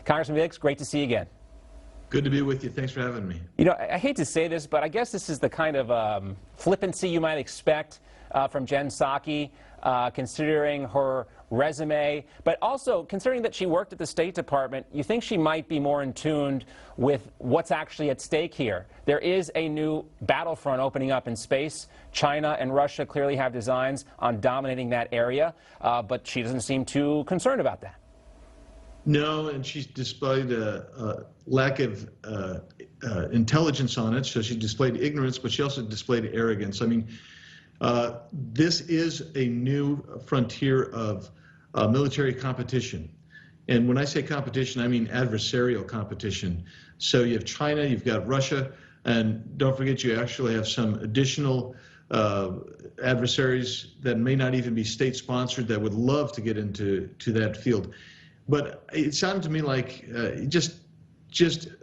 Congressman Biggs, great to see you again. Good to be with you. Thanks for having me. You know, I hate to say this, but I guess this is the kind of flippancy you might expect from Jen Psaki, considering her resume, but also considering that she worked at the State Department. You think she might be more in tune with what's actually at stake here. There is a new battlefront opening up in space. China and Russia clearly have designs on dominating that area, but she doesn't seem too concerned about that. No, and she's displayed a lack of intelligence on it, so she displayed ignorance, but she also displayed arrogance. I mean, this is a new frontier of military competition. And when I say competition, I mean adversarial competition. So you have China, you've got Russia, and don't forget you actually have some additional adversaries that may not even be state-sponsored that would love to get into that field. But it sounded to me like just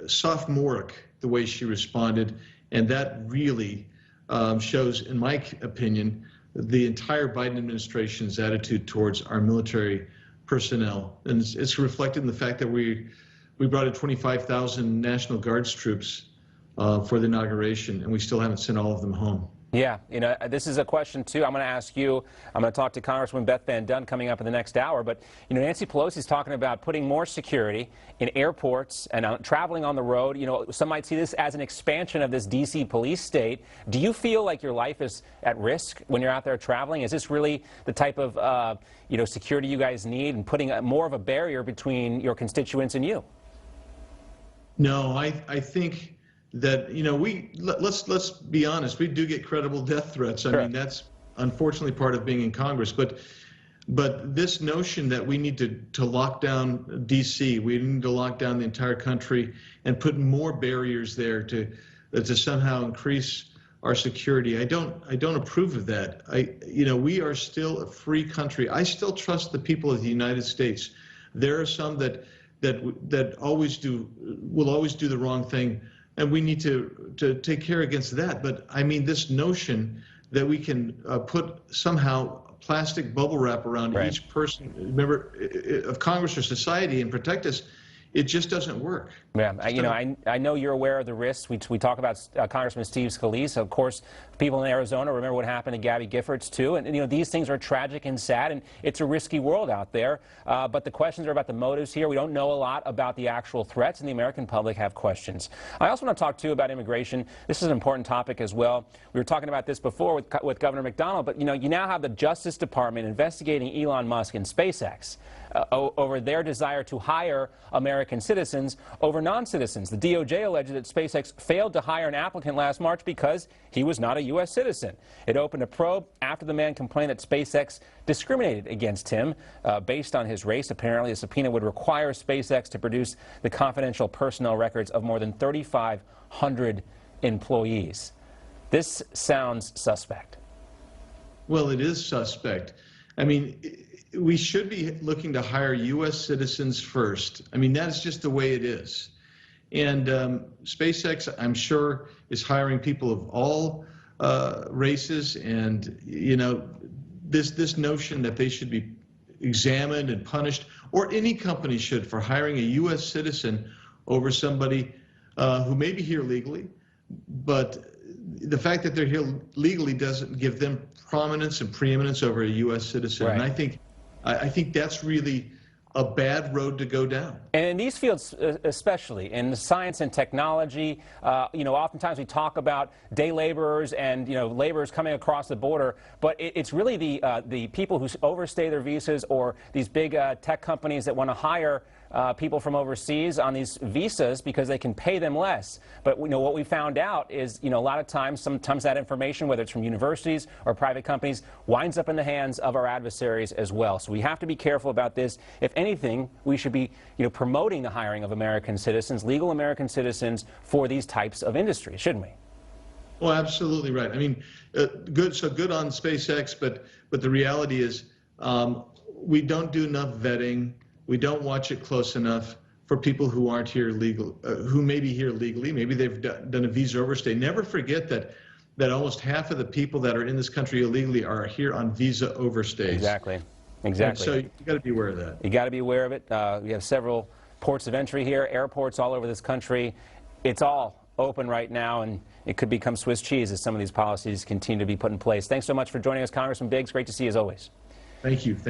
sophomoric the way she responded, and that really shows, in my opinion, the entire Biden administration's attitude towards our military personnel. And it's reflected in the fact that we brought in 25,000 National Guards troops for the inauguration, and we still haven't sent all of them home. Yeah, you know, this is a question, too, I'm going to ask you. I'm going to talk to Congresswoman Beth Van Dunn coming up in the next hour. But, you know, Nancy Pelosi's talking about putting more security in airports and traveling on the road. You know, some might see this as an expansion of this D.C. police state. Do you feel like your life is at risk when you're out there traveling? Is this really the type of, you know, security you guys need and putting more of a barrier between your constituents and you? No, I think that, you know, let's be honest, we do get credible death threats. I mean, that's unfortunately part of being in Congress. But this notion that we need to lock down D.C., we need to lock down the entire country and put more barriers there to somehow increase our security, I don't approve of that. You know, we are still a free country. I still trust the people of the United States. There are some that will always do the wrong thing, and we need to take care against that. But I mean, this notion that we can put somehow plastic bubble wrap around each person, member of Congress or society, and protect us, it just doesn't work. Yeah, you know, I know you're aware of the risks. We talk about Congressman Steve Scalise. Of course, people in Arizona remember what happened to Gabby Giffords, too. And, you know, these things are tragic and sad, and it's a risky world out there. But the questions are about the motives here. We don't know a lot about the actual threats, and the American public have questions. I also want to talk, too, about immigration. This is an important topic as well. We were talking about this before with Governor McDonald, but, you know, you now have the Justice Department investigating Elon Musk and SpaceX over their desire to hire American citizens over non-citizens. The DOJ alleged that SpaceX failed to hire an applicant last March because he was not a U.S. citizen. It opened a probe after the man complained that SpaceX discriminated against him based on his race. Apparently, a subpoena would require SpaceX to produce the confidential personnel records of more than 3,500 employees. This sounds suspect. Well, it is suspect. I mean, we should be looking to hire U.S. citizens first. I mean, that's just the way it is. And SpaceX, I'm sure, is hiring people of all races. And, you know, this notion that they should be examined and punished, or any company should, for hiring a U.S. citizen over somebody who may be here legally, but the fact that they're here legally doesn't give them prominence and preeminence over a U.S. citizen. Right. And I think that's really a bad road to go down. And in these fields, especially in science and technology, you know, oftentimes we talk about day laborers and, you know, laborers coming across the border, but it's really the people who overstay their visas, or these big tech companies that want to hire people from overseas on these visas because they can pay them less. But, you know, what we found out is, you know, a lot of times, sometimes that information, whether it's from universities or private companies, winds up in the hands of our adversaries as well. So we have to be careful about this. If anything, we should be, you know, promoting the hiring of American citizens, legal American citizens, for these types of industries, shouldn't we? Well, absolutely right. I mean, good on SpaceX, but the reality is we don't do enough vetting. We don't watch it close enough for people who aren't here legal, who may be here legally. Maybe they've done a visa overstay. Never forget that almost half of the people that are in this country illegally are here on visa overstays. Exactly. Exactly. And so you got to be aware of that. You got to be aware of it. We have several ports of entry here, airports all over this country. It's all open right now, and it could become Swiss cheese as some of these policies continue to be put in place. Thanks so much for joining us, Congressman Biggs. Great to see you as always. Thank you. Thanks.